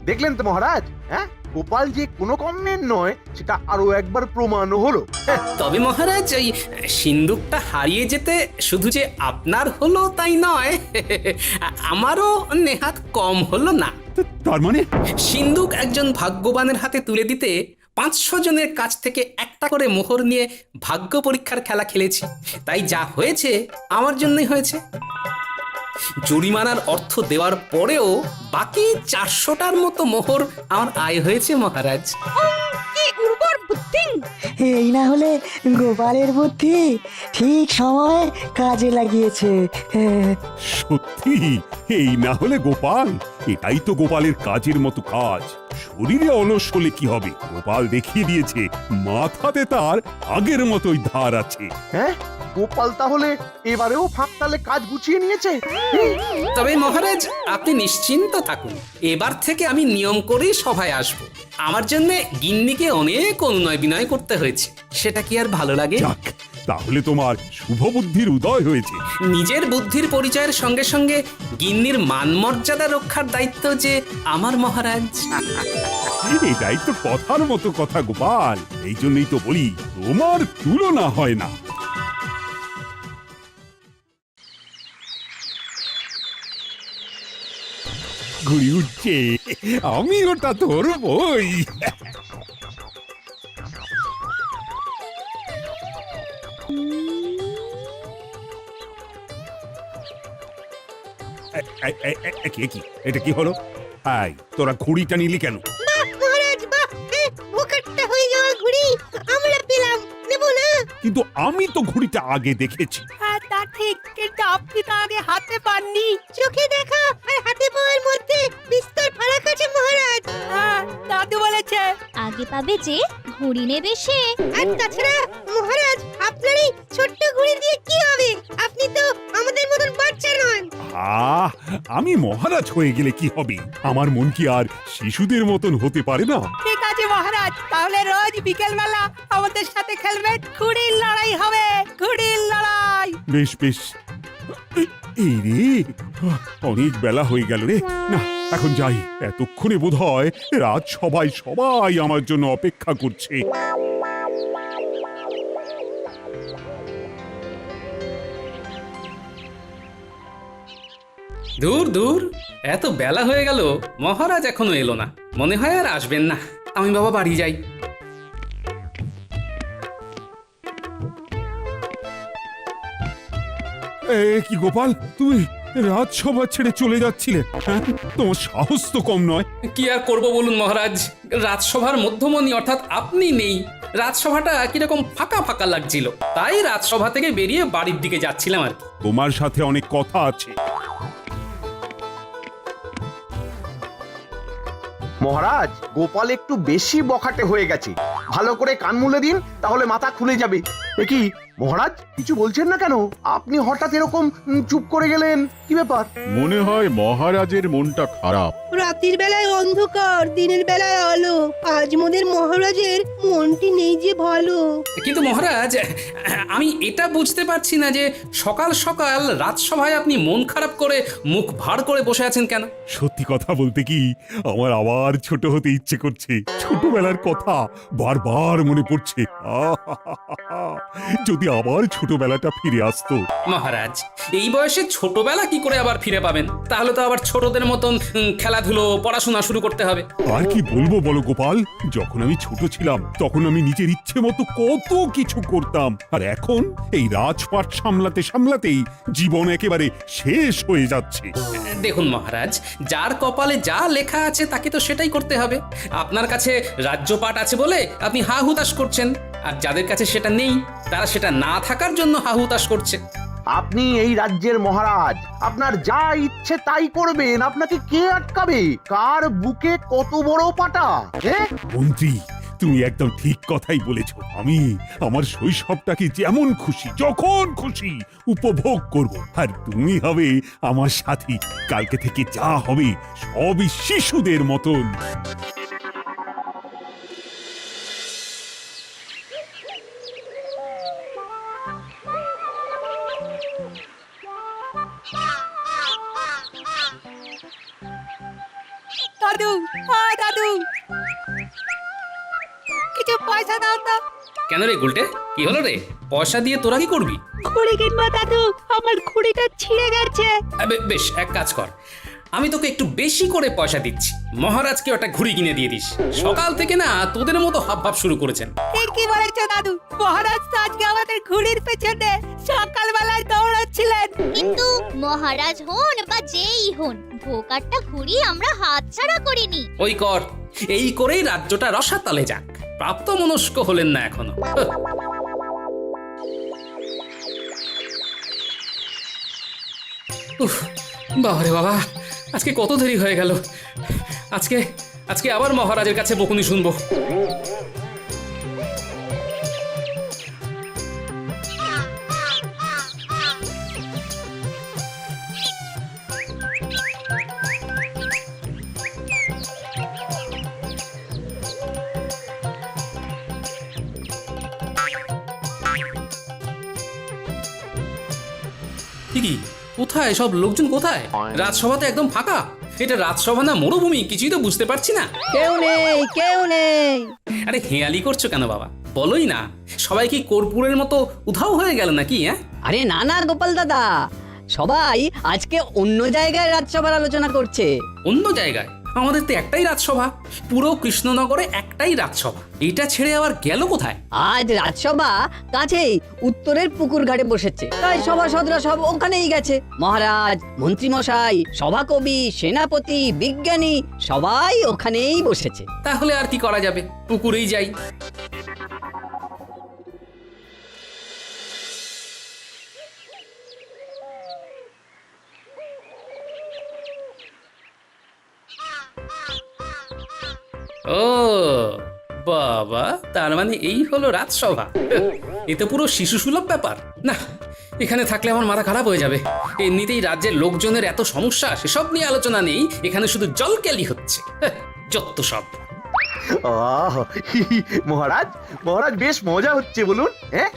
দেখলেন তো মহারাজ? হ্যাঁ, গোপাল যে কোনো কমের নয় সেটা আরো একবার প্রমাণও হলো। তবে মহারাজ ওই সিন্দুকটা হারিয়ে যেতে শুধু যে আপনার হলো তাই নয়, আমারও নেহাত কম হলো না। তার মানে সিন্দুক একজন ভাগ্যবানের হাতে তুলে দিতে 500 জনের কাছ থেকে একটা করে মোহর নিয়ে ভাগ্য পরীক্ষার খেলা খেলেছি, তাই যা হয়েছে আমার জন্যই হয়েছে। জরিমানার অর্থ দেওয়ার পরেও বাকি 400টার মতো মোহর আমার আয় হয়েছে মহারাজ। কি উর্বর বুদ্ধি! এই না হলে গোপালের বুদ্ধি ঠিক সময়ে কাজে লাগিয়েছে। সত্যি এই না হলে গোপাল, এটাই তো গোপালের কাজের মতো কাজ। শরীরে অলস হলে কি হবে, গোপাল দেখিয়ে দিয়েছে মাথাতে তার আগের মতোই ধার আছে। হ্যাঁ, গোপাল তাহলে এবারেও ফাঁকতালে কাজ গুছিয়ে নিয়েছে। তবে মহারাজ আপনি নিশ্চিন্ত থাকুন, এবার থেকে আমি নিয়ম করেই সভায় আসব। আমার জন্য গিন্নিকে অনেক অনুনয় বিনয় করতে হয়েছে, সেটা কি আর ভালো লাগে? যাক, তাহলে তোমার শুভ বুদ্ধির উদয় হয়েছে। নিজের বুদ্ধির পরিচয়ের সঙ্গে সঙ্গে গিন্নির মান মর্যাদা রক্ষার দায়িত্ব যে আমার মহারাজ। এটাই তো কথার মতো কথা গোপাল, এই জন্যই তো বলি তোমার তুলনা হয় না। ঘুড়ি উঠছে, আমি ওটা ধরবই। এটা কি হলো? হাই, তোরা ঘুড়িটা নিলি কেন? মহারাজ বাহ, বোকাটটা হয়ে যাওয়া ঘুড়ি আমরা পেলাম, নেব না? কিন্তু আমি তো ঘুড়িটা আগে দেখেছি। হ্যাঁ তা ঠিক, কিন্তু আপনি তো আগে হাতে পাননি। চোখে দেখা আর হাতে পাওয়ার মধ্যে বিস্তর ফারাক আছে মহারাজ। হ্যাঁ, দাদু বলেছে আগে পাবে যে ঘুড়ি নেবে সে। আর তাছাড়া মহারাজ আপনার এই ছোট্ট ঘুড়ি দিয়ে কি হবে? আপনি তো আমাদের মতন বাচ্চা নন। আমি মহারাজ হয়ে গেলে কি হবে? আমার মন কি আর শিশুদের মতন হতে পারে না? ঠিক আছে মহারাজ, তাহলে রোজ বিকেল বেলা আমাদের সাথে খেলবেন। ঘুড়ির লড়াই হবে, ঘুড়ির লড়াই। বেশ বেশ। এই রে, অনেক বেলা হয়ে গেল রে। না, এখন যাই। এতক্ষণে বোধ হয় রাত সবাই আমার জন্য অপেক্ষা করছে। দূর দূর, এত বেলা হয়ে গেল, মহারাজ এখনো এলো না। মনে হয় আর আসবেন না। আমি বাবা বাড়ি যাই। কি গোপাল, তুমি রাজসভা ছেড়ে চলে যাচ্ছিলে? হ্যাঁ, তোমার সাহস তো কম নয়। কি আর করব বলুন মহারাজ, রাজসভার মধ্যমণি অর্থাৎ আপনি নেই। রাজসভাটা কিরকম ফাঁকা ফাঁকা লাগছিল, তাই রাজসভা থেকে বেরিয়ে বাড়ির দিকে যাচ্ছিলাম আর কি। তোমার সাথে অনেক কথা আছে। মহারাজ, গোপাল একটু বেশি বখাটে হয়ে গেছে। ভালো করে কান মুলে দিন, তাহলে মাথা খুলে যাবে। এ কি মহারাজ, কিছু বলছেন না কেন? আপনি হঠাৎ এরকম চুপ করে গেলেন, কি ব্যাপার? মনে হয় মহারাজের মনটা খারাপ। রাতের বেলায় অন্ধকার, দিনের বেলায় আলো। আজ মোদের মহারাজের মনটি নেই যে ভালো। কিন্তু মহারাজ, আমি এটা বুঝতে পারছি না যে সকাল সকাল রাজসভায় আপনি মন খারাপ করে মুখ ভার করে বসে আছেন কেন? সত্যি কথা বলতে কি, আমার আবার ছোট হতে ইচ্ছে করছে। ছোটবেলার কথা বারবার মনে পড়ছে। যদি আবার ছোটবেলাটা ফিরে আসতো। মহারাজ, এই বয়সে ছোটবেলা কি করে আবার ফিরে পাবেন? তাহলে তো আবার ছোটদের মতন খেলাধুলো, পড়াশোনা শুরু করতে হবে। আর কি বলবো বলো গোপাল, যখন আমি ছোট ছিলাম তখন আমি নিজের ইচ্ছে মতো কত কিছু করতাম, আর এখন এই রাজপাট সামলাতে সামলাতেই জীবন একেবারে শেষ হয়ে যাচ্ছে। দেখুন মহারাজ, যার কপালে যা লেখা আছে তাকে তো সেটাই করতে হবে। আপনার কাছে রাজ্যপাট আছে বলে আপনি হা হুতাশ করছেন, আর যাদের কাছে সেটা নেই তারা সেটা না থাকার জন্য হা হুতাশ করছে। আপনি এই রাজ্যের মহারাজ, আপনার যা ইচ্ছে তাই করবেন। আপনাকে কে আটকাবে? কার বুকে কত বড় পাটা? মন্ত্রী, তুমি একদম ঠিক কথাই বলেছ। আমি আমার শৈশবটাকে যেমন খুশি যখন খুশি উপভোগ করব, আর তুমি হবে আমার সাথী। কালকে থেকে যা হবে সবই শিশুদের মতন। দাদু, দাদু, কিছু পয়সা দাও তো। কেন রে গুলটে, কি হলো রে? পয়সা দিয়ে তোরা কি করবি? ঘুড়ি কিনবো দাদু, আমার ঘুড়িটা ছিঁড়ে গেছে। বেশ, এক কাজ কর, আমি তোকে একটু বেশি করে পয়সা দিচ্ছি, মহারাজকে একটা ঘুড়ি কিনে দিয়ে দিস। সকাল থেকে না তোদের মতো হাবভাব শুরু করেছেন। ঠিকই বলেছ দাদু, মহারাজ তো আজকে আমাদের ঘুড়ির পেছনে সকালবেলায় দৌড়াচ্ছিলেন। কিন্তু মহারাজ হন বা যেই হন, ভোকারটা ঘুরি আমরা হাতছাড়া করিনি। ওই কর, এই করেই রাজ্যটা রসাতলে যাক। প্রাপ্ত মনস্ক হলেন না এখনো। উফ, বাবারে বাবা, আজকে কত দেরি হয়ে গেল। আজকে আবার মহারাজের কাছে বকুনি শুনবো। কি কোথায় সব লোকজন, কোথায়? রাজসভা তো একদম ফাঁকা। এটা রাজসভা না মরুভূমি, কিছুই তো বুঝতে পারছি না। কেউ নেই, কেউ নেই। আরে হেয়ালি করছো কেন বাবা, বলোই না। সবাই কি কর্পূরের মতো উধাও হয়ে গেল নাকি? আরে না না গোপাল দাদা, সবাই আজকে অন্য জায়গায় রাজসভার আলোচনা করছে। অন্য জায়গায়? আমাদের তো একটাই রাজসভা, পুরো কৃষ্ণনগরে একটাই রাজসভা। এটা ছেড়ে আবার গেল কোথায়? আজ রাজসভা কাছেই উত্তরের পুকুর ঘাটে বসেছে, তাই সভাসদরা সব ওখানেই গেছে। মহারাজ, মন্ত্রীমশাই, সভাকবি, সেনাপতি, বিজ্ঞানী সবাই ওখানেই বসেছে। তাহলে আর কি করা যাবে, পুকুরেই যাই। ও বাবা, তার মানে এই হলো রাজসভা। এ তো পুরো শিশু সুলভ ব্যাপার। না, এখানে থাকলে আমার মাথা খারাপ হয়ে যাবে। এমনিতেই রাজ্যের লোকজনের এত সমস্যা, সেসব নিয়ে আলোচনা নেই। এখানে শুধু জলকেলি হচ্ছে, যত সব। মহারাজ, মহারাজ বেশ মজা হচ্ছে বলুন। হ্যাঁ,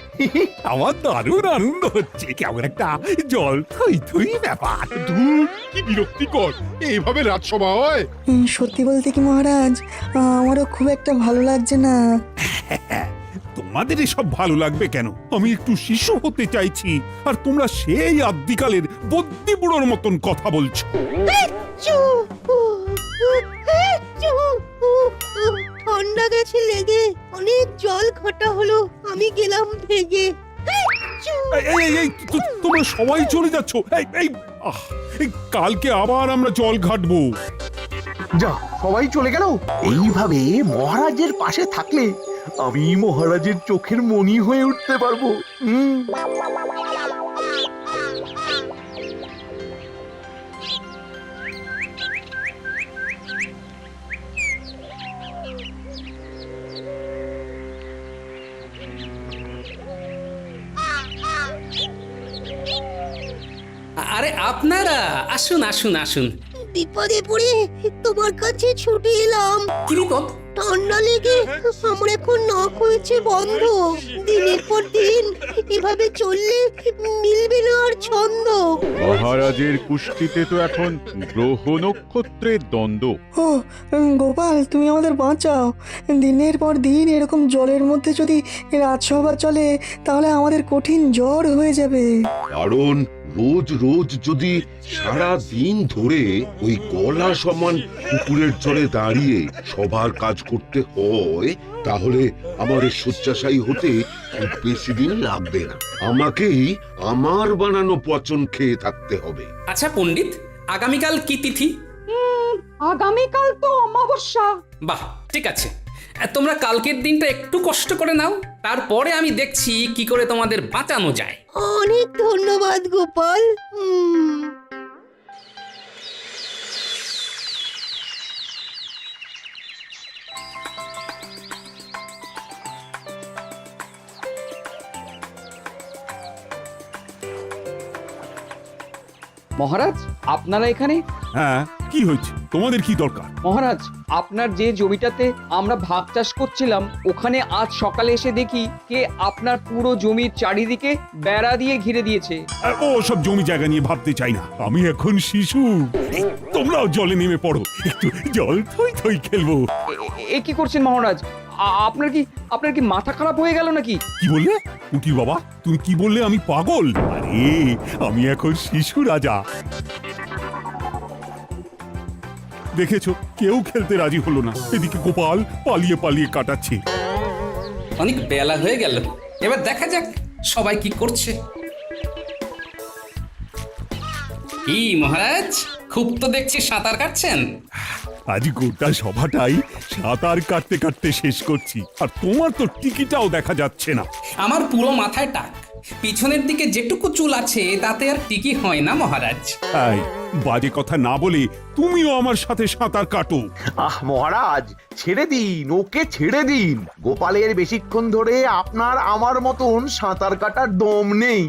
আমার দারুণ আনন্দ হচ্ছে, কেমন একটা জল থই থই ব্যাপার। ধুর, কি বিরক্তিকর, এইভাবে রাজসভা হয়? সত্যি বলতে কি মহারাজ, আমারও খুব একটা ভালো লাগছে না। তোমাদের এসব ভালো লাগবে কেন? আমি একটু শিশু হতে চাইছি, আর তোমরা সেই আদ্যিকালের বদ্যি বুড়োর মতন কথা বলছো। ঠান্ডা গেছে লেগে, অনেক জল ঘটা হলো, আমি গেলাম ভেগে। তোমরা সবাই চলে যাচ্ছ। কালকে আবার আমরা জল ঘাটবো। যা, সবাই চলে গেল। এইভাবে মহারাজের পাশে থাকলে আমি মহারাজের চোখের মণি হয়ে উঠতে পারবো। আরে আপনারা আসুন আসুন আসুন। বিপদে পড়ে তোমার কাছে ছুটে এলাম। কি বিপদ? ঠান্ডা লেগে আমার এখন নাক হয়েছে বন্ধ। দিনের পর দিন এভাবে চললে মিলবে না আর ছন্দ। মহারাজের কুষ্টিতে তো এখন গ্রহ নক্ষত্রের দ্বন্দ্ব। ও গোপাল, তুমি আমাদের বাঁচাও। দিনের পর দিন এরকম জলের মধ্যে যদি রাজসভা চলে, তাহলে আমাদের কঠিন জ্বর হয়ে যাবে। কারণ রোজ রোজ যদি সারা দিন ধরে ওই গলা সমান পুকুরের জলে দাঁড়িয়ে সবার কাজ করতে হয়, তাহলে আমার শয্যাশায়ী হতে খুব বেশি দিন লাগবে না। আমাকেই আমার বানানো পচন খেয়ে থাকতে হবে। আচ্ছা পণ্ডিত, আগামীকাল কি তিথি? আগামীকাল তো অমাবস্যা। বাহ, ঠিক আছে। তোমরা কালকের দিনটা একটু কষ্ট করে নাও, তারপরে আমি দেখছি কি করে তোমাদের বাঁচানো যায়। অনেক ধন্যবাদ গোপাল। মহারাজ, আপনারা এখানে? হ্যাঁ, কি হয়েছে? তোমাদের কি দরকার? মহারাজ, আপনার যে জমিটাতে আমরা ভাগ চাষ করছিলাম, ওখানে আজ সকালে এসে দেখি কে আপনার পুরো জমির চারিদিকে বেড়া দিয়ে ঘিরে দিয়েছে। ও সব জমি জায়গা নিয়ে ভাবতে চাই না, আমি এখন শিশু। তোমরাও জলে নেমে পড়ো, একটু জল থই থই খেলবো। এ কি করছেন মহারাজ? আপনার কি মাথা খারাপ হয়ে গেল নাকি? কি বললে উটি বাবা? তুমি কি বললে? আমি পাগল? আরে আমি এখন শিশু রাজা। দেখেছো, কেউ খেলতে রাজি হলো না। এদিকে গোপাল পালিয়ে পালিয়ে কাটাচ্ছে। অনেক বেলা হয়ে গেল, এবার দেখা যাক সবাই কি করছে। কি মহারাজ, খুব তো দেখছি সাঁতার কাটছেন। আজ গোটা সভাটাই সাঁতার কাটতে কাটতে শেষ করছি, আর তোমার তো টিকিটাও দেখা যাচ্ছে না। আমার পুরো মাথায় টাক, পিছনের দিকে যেটুকু চুল আছে তাতে আর টিকি হয় না মহারাজ। এই বাজে কথা না বলে তুমিও আমার সাথে সাঁতার কাটো। মহারাজ, ছেড়ে দিন, ওকে ছেড়ে দিন। গোপালের বেশিক্ষণ ধরে আপনার আমার মতন সাঁতার কাটার দম নেই।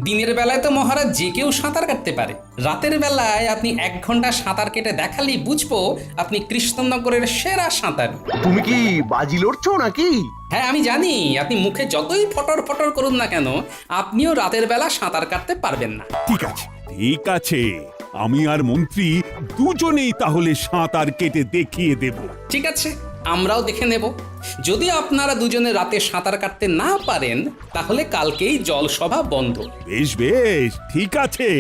দিনের বেলায় তো মহারাজ যে কেউ সাঁতার কাটতে পারে, রাতের বেলায় আপনি 1 ঘন্টা সাঁতার কেটে দেখালেই বুঝবো আপনি কৃষ্ণনগরের সেরা সাঁতার। তুমি কি বাজি লড়ছো নাকি? হ্যাঁ আমি জানি, আপনি মুখে যতই ফটর ফটর করুন না কেন, আপনিও রাতের বেলা সাঁতার কাটতে পারবেন না। ঠিক আছে, ঠিক আছে, আমি আর মন্ত্রী দুজনেই তাহলে সাঁতার কেটে দেখিয়ে দেব। ঠিক আছে, আমরাও দেখে নেব। যদি আপনারা দুজনে রাতে সাঁতার কাটতে না পারেন, তাহলে কালকেই জলসভা বন্ধ। বেশ বেশ, ঠিক আছে।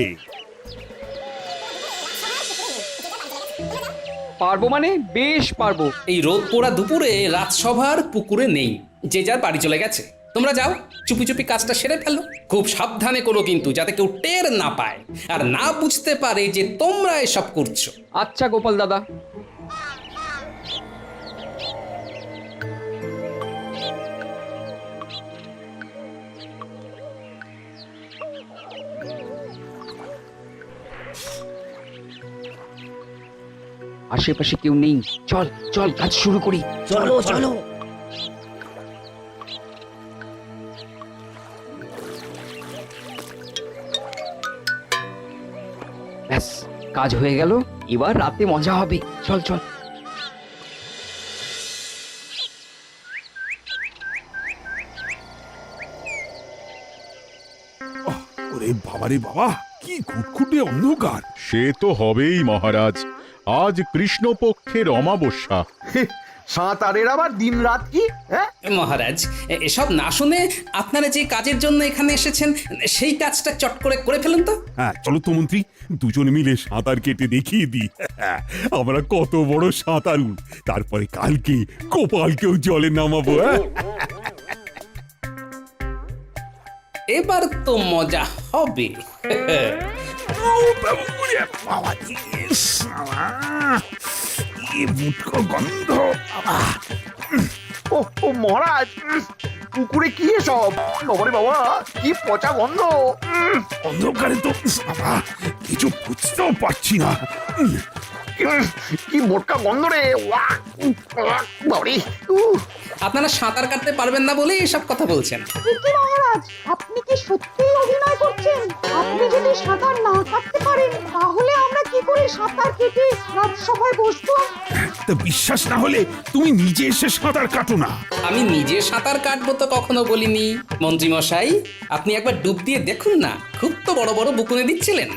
পারবো মানে বেশ পারবো। এই রোদ পোড়া দুপুরে রাজসভার পুকুরে নেই, যে যার বাড়ি চলে গেছে। তোমরা যাও, চুপি চুপি কাজটা সেরে ফেলো। খুব সাবধানে করো কিন্তু, যাতে কেউ টের না পায় আর না বুঝতে পারে যে তোমরা এসব করছো। আচ্ছা গোপাল দাদা। আশেপাশে কেউ নেই, চল চল কাজ শুরু করি। চলো চলো। ব্যাস, কাজ হয়ে গেল, এবার রাতে মজা হবে। চল চল। ওরে বাবারে বাবা, কি ঘুটঘুটে অন্ধকার। সে তো হবেই মহারাজ, আজ কৃষ্ণপক্ষের অমাবস্যা। সাঁতারের আবার দিন রাত কি? হ্যাঁ মহারাজ, এসব না শুনে আপনারা যে কাজের জন্য এখানে এসেছেন সেই কাজটা চট করে করে ফেলুন তো। হ্যাঁ চলো তো মন্ত্রী, দুজনে মিলে সাঁতার কেটে দেখিয়ে দিই আমরা কত বড় সাঁতারু। তারপরে কালকে গোপালকেও জলে নামাবো। এবার তো মজা হবে। গন্ধ। ও মহারাজ, পুকুরে কি এসব? বাবারে বাবা, কি পচা গন্ধ। অন্ধকারে তো কিছু বুঝতেও পারছি না। কি মোটকা গন্ধ রে। বাবারে, আপনারা সাঁতার কাটতে পারবেন না বলেই এসব কথা বলছেন। মহারাজ, আপনি কি সত্যিই অভিনয় করছেন? আপনি যদি সাঁতার না কাটতে পারেন, তাহলে আমরা কি করে সাঁতার কেটে রাজসভায় বসবো? তা বিশ্বাস না হলে তুমি নিজে এসে সাঁতার কাটো না। আমি নিজে সাঁতার কাটবো তো কখনো বলিনি মন্ত্রী মশাই। আপনি একবার ডুব দিয়ে দেখুন না, খুব তো বড় বড় বুকুনে দিচ্ছিলেন।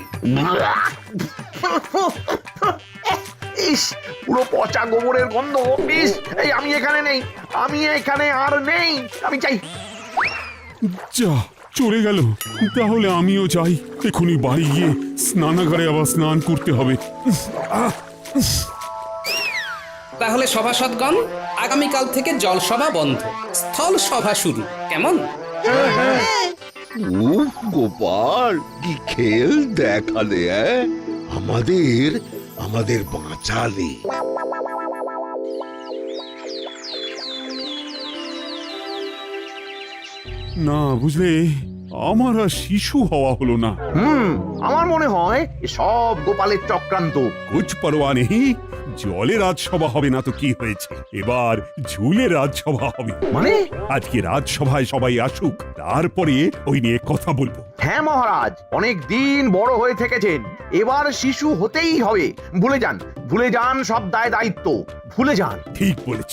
ইস, পুরো পচা গোবরের গন্ধ। ইস, এই আমি এখানে নেই, আমি এখানে আর নেই, আমি চাই। যা চলে গেল, তাহলে আমিও যাই। এখনই বাড়ি গিয়ে স্নানাগারে আবার স্নান করতে হবে। তাহলে সভাসদগণ, আগামীকাল থেকে জলসভা বন্ধ, স্থল সভা শুরু, কেমন? উফ গোপাল, কি খেল দেখালে! আমাদের বাঁচালে। না বুঝলে, আমার আর শিশু হওয়া হলো না। আমার মনে হয় সব গোপালের চক্রান্ত। কুছ পরোয়া নেই, জলে রাজসভা হবে না তো কি হয়েছে, এবার ঝুলে রাজসভা হবে। মানে আজকে রাজসভায় সবাই আসুক, তারপরে ওই নিয়ে কথা বলবো। হ্যাঁ মহারাজ, অনেক দিন বড় হয়ে থেকেছেন, এবার শিশু হতেই হবে। ভুলে যান সব দায় দায়িত্ব, ভুলে যান। ঠিক বলেছ।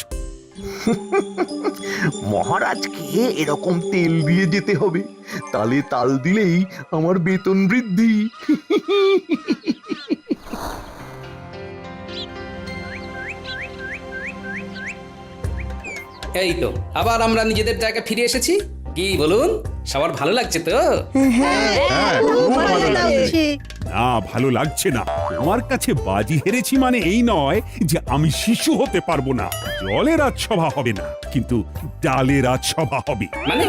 মহারাজকে এরকম তেল দিয়ে যেতে হবে, তালে তাল দিলেই আমার বেতন বৃদ্ধি। এই তো আবার আমরা নিজেদের জায়গায় ফিরে এসেছি। কি বলুন, সবার ভালো লাগছে তো? খুব ভালো লাগছে। না, ভালো লাগছে না। আমার কাছে বাজি হেরেছি মানে এই নয় যে আমি শিশু হতে পারবো না। জলে রাজসভা হবে না, কিন্তু ডালে রাজসভা হবে। মানে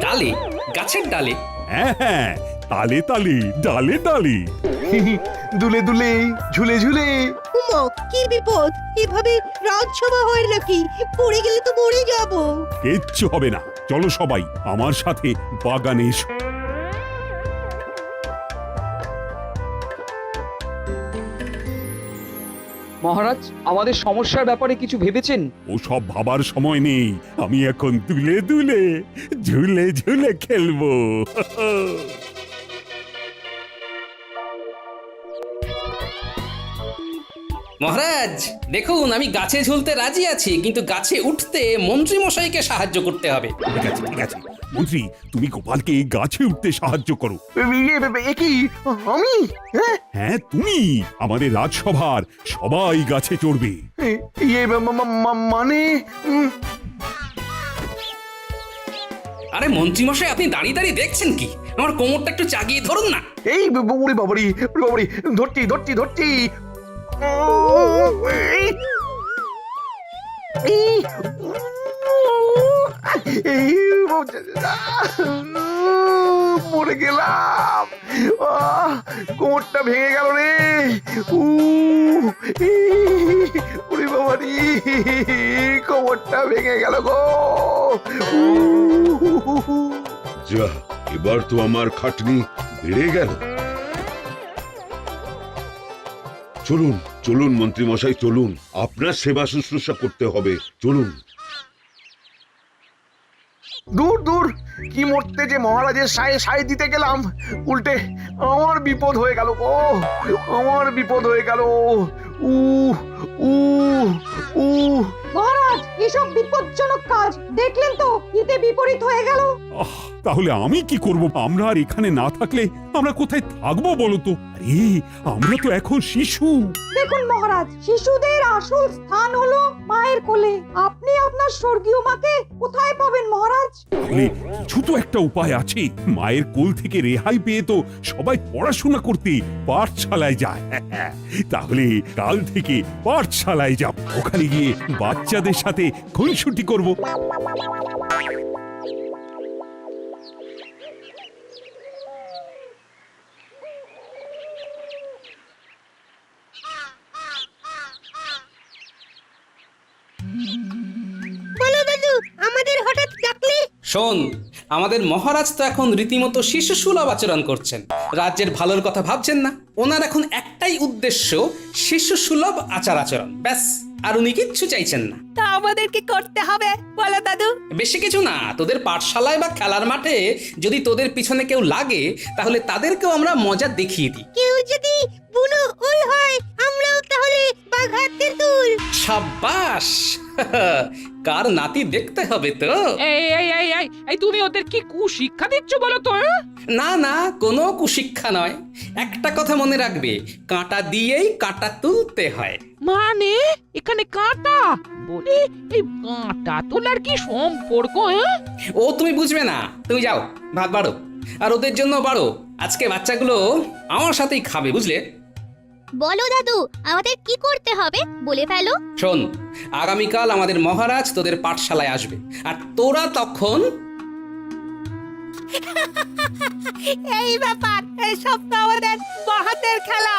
ডালে, গাছের ডালে? হ্যাঁ হ্যাঁ, তালে তালে, ডালে ডালে। দুলে দুলে, ঝুলে ঝুলে। উমা, কি বিপদ! এভাবে রাজসভা হয় নাকি? পড়ে গেলে তো মরে যাব। কিচ্ছু হবে না, চলো সবাই আমার সাথে বাগানে এসো। মহারাজ, আমাদের সমস্যার ব্যাপারে কিছু ভেবেছেন? ওসব ভাবার সময় নেই, আমি এখন দুলে দুলে, ঝুলে ঝুলে খেলবো। মহারাজ দেখুন, আমি গাছে ঝুলতে রাজি আছি, কিন্তু গাছে উঠতে মন্ত্রী মশাইকে সাহায্য করতে হবে। ঠিক আছে ঠিক আছে, মন্ত্রী তুমি গোপালকে গাছে উঠতে সাহায্য করো। এ কি আমি? হ্যাঁ হ্যাঁ তুমি, আমাদের রাজসভার সবাই গাছে চড়বে। ইয়ে মানে আরে মন্ত্রী মশাই, আপনি দাঁড়িয়ে দাঁড়িয়ে দেখছেন কি? আমার কোমরটা একটু চাগিয়ে ধরুন না। এই বাবুরি বাবুরি বাবুরি, ধরছি ধরছি ধরছি। মরে গেলাম, কোমরটা ভেঙে গেল রে। উড়ি বাবারি, কোমরটা ভেঙে গেল গো। যা, এবার তো আমার খাটনি বেড়ে গেল। চলুন চলুন মন্ত্রী মশাই, চলুন, আপনার সেবা শুশ্রূষা করতে হবে, চলুন। দূর দূর, কি মরতে যে মহারাজের সায়ে সায় দিতে গেলাম, উল্টে আমার বিপদ হয়ে গেল গো, আমার বিপদ হয়ে গেল। উ উ উ মহারাজ, এসব বিপজ্জনক কাজ দেখলেন তো, হিতে বিপরীত হয়ে গেল। তাহলে আমি কি করব? আমরা আর এখানে না থাকলে আমরা কোথায় থাকবো বলো তো? আরে আমরা তো এখন শিশু। দেখুন মহারাজ, শিশুদের আসল স্থান হলো মায়ের কোলে। আপনি আপনার স্বর্গীয় মাকে কোথায় পাবেন মহারাজ? তাহলে কিছু তো একটা উপায় আছে। মায়ের কোল থেকে রেহাই পেয়ে তো সবাই পড়াশোনা করতে পাঠশালায় যায়। তাহলে কাল থেকে পাঠশালায় যাব, ওখানে গিয়ে বাচ্চাদের সাথে খুনসুটি করব। বলো দাদু, আমাদের হঠাৎ ডাকলে? শোন, আমাদের মহারাজ তো এখন রীতিমতো শিশু সুলভ আচরণ করছেন। রাজ্যের ভালোর কথা ভাবছেন না। ওনার এখন একটাই উদ্দেশ্য, শিশু সুলভ আচার আচরণ, ব্যাস। আর উনি কিচ্ছু চাইছেন না। তা আমাদের কি করতে হবে বলো দাদু? বেশি কিছু না, তোদের পাঠশালায় বা খেলার মাঠে যদি তোদের পিছনে কেউ লাগে, তাহলে তাদেরকেও আমরা মজা দেখিয়ে দিই। কেউ যদি বুনো উল হয়, আমরাও তাহলে বাঘা তেঁতুল। সাবাস! কার নাতি দেখতে হবে তো। এই এই এই এই এই, তুমি ওদের কি কুশিক্ষা দিচ্ছ বলো তো? না না, কোনো কুশিক্ষা নয়। একটা কথা মনে রাখবে, কাঁটা দিয়েই কাঁটা তুলতে হয়। মানে এখানে কাঁটা বলে, এই কাঁটা তোলার কি সম্পর্ক? ও তুমি বুঝবে না, তুমি যাও ভাত বাড়ো, আর ওদের জন্য বাড়ো। আজকে বাচ্চাগুলো আমার সাথেই খাবে, বুঝলে? বলো দাদু, আমাদের কি করতে হবে বলে ফেলো। শোন, আগামীকাল আমাদের মহারাজ তোদের পাঠশালায় আসবে, আর তোরা তখন এই ব্যাপার, এই সব তো আমাদের বাহাতের খেলা।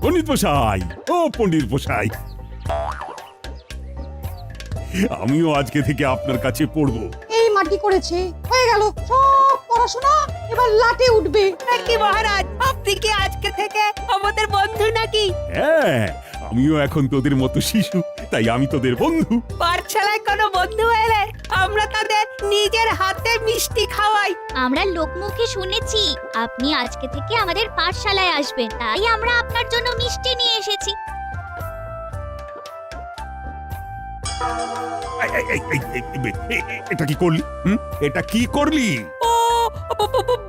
পণ্ডিত মশাই, ও পণ্ডিত মশাই, আমিও আজকে থেকে আপনার কাছে পড়বো। এই মাটি করেছে, হয়ে গেল সব পড়াশোনা, এবার লাটে উঠবে নাকি মহারাজ? আপনি কি আজকে থেকে আমাদের বন্ধু নাকি? হ্যাঁ, আমিও এখন তোদের মতো শিশু, তাই আমি তোদের বন্ধু। পাঠশালায় কোনো বন্ধু এলে আমরা তাদের নিজের হাতে মিষ্টি খাওয়াই। আমরা লোকমুখে শুনেছি আপনি আজকে থেকে আমাদের পাঠশালায় আসবেন, তাই আমরা আপনার জন্য মিষ্টি নিয়ে এসেছি। এটা কি করলি? এটা কি করলি? ও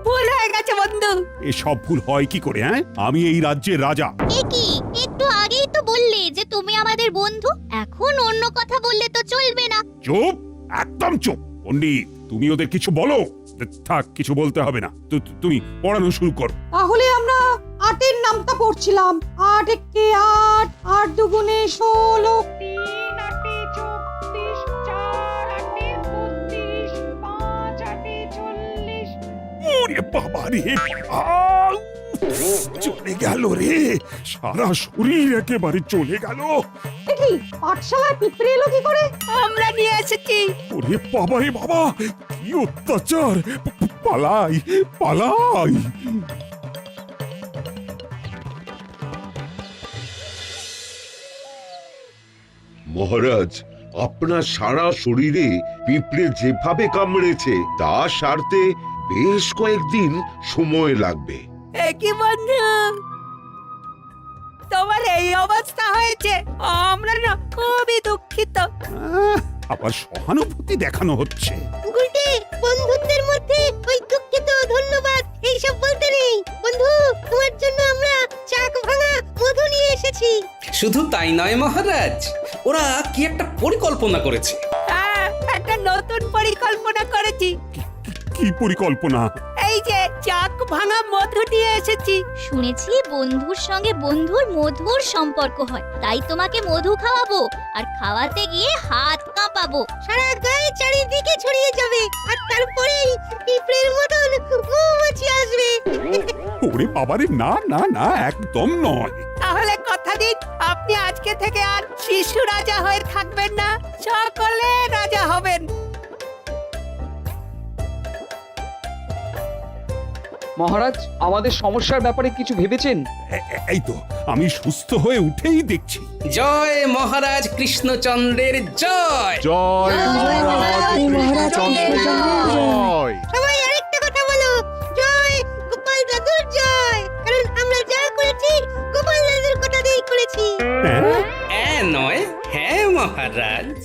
ভুল হয়ে গেছে বন্ধু, এসব ভুল হয় কি করে? হ্যাঁ, আমি এই রাজ্যের রাজা। এ কি একটু আগেই তো বললে যে তুমি আমাদের বন্ধু, এখন অন্য কথা বললে তো চলবে না। চুপ, একদম চুপ। পণ্ডিত, তুমি ওদের কিছু বলো। থাক, কিছু বলতে হবে না। তুমি পড়ানো শুরু করো। তাহলে আমরা ৮-এর নামটা পড়ছিলাম। ৮ একে ৮, ৮ দুগুণে ১৬, ৩ ৮ ৩৪, ৪ ৮ ৩২, ৫ ৮ ৪০। ওরে বাবা রে বাবা! চলে গেল রে, সারা শরীর একেবারে চলে গেল। দেখি পাঠশালায় পিঁপড়ে এলো কি করে? আমরা নিয়ে এসেছি। ওরে বাবা রে বাবা, কি অত্যাচার! পালাই, পালাই! মহারাজ, আপনার সারা শরীরে পিঁপড়ে যেভাবে কামড়েছে তা সারতে বেশ কয়েকদিন সময় লাগবে। কি বন্ধু, তোমার এই অবস্থা হয়েছে, আমরা না খুবই দুঃখিত। আবার সহানুভূতি দেখানো হচ্ছে। গুলটে, বন্ধুত্বের মধ্যে ওই দুঃখিত ধন্যবাদ এইসব বলতে নেই। বন্ধু, তোমার জন্য আমরা চাক ভাঙা মধু নিয়ে এসেছি। শুধু তাই নয় মহারাজ, ওরা কি একটা পরিকল্পনা করেছে। হ্যাঁ, একটা নতুন পরিকল্পনা করেছি। কি পরিকল্পনা? এই যে চাক ভাঙা মধু নিয়ে এসেছি। শুনেছি বন্ধুর সঙ্গে বন্ধুর মধুর সম্পর্ক হয়, তাই তোমাকে মধু খাওয়াবো, আর খাওয়াতে গিয়ে হাত কাঁপাবো, সারা গায়ে চারিদিকে ছড়িয়ে যাবে, আর তারপরেই পিঁপড়ের মতন মৌমাছি আসবে। ওরে বাবারে, না না না, একদম নয়। তাহলে কথা দিন, আপনি আজকে থেকে আর শিশু রাজা হয়ে থাকবেন না, সকলে রাজা হবেন। মহারাজ, আমাদের সমস্যার ব্যাপারে কিছু ভেবেছেন? এই তো, আমি সুস্থ হয়ে উঠেই দেখছি। জয় মহারাজ কৃষ্ণচন্দ্রের জয়। জয় মহারাজ কৃষ্ণচন্দ্রের জয়। সবাই আরেকটা কথা বলো, জয় গোপাল দাদুর জয়, কারণ আমরা যা করেছি গোপাল দাদুর কথা দিয়েই করেছি। নয়, হ্যাঁ মহারাজ।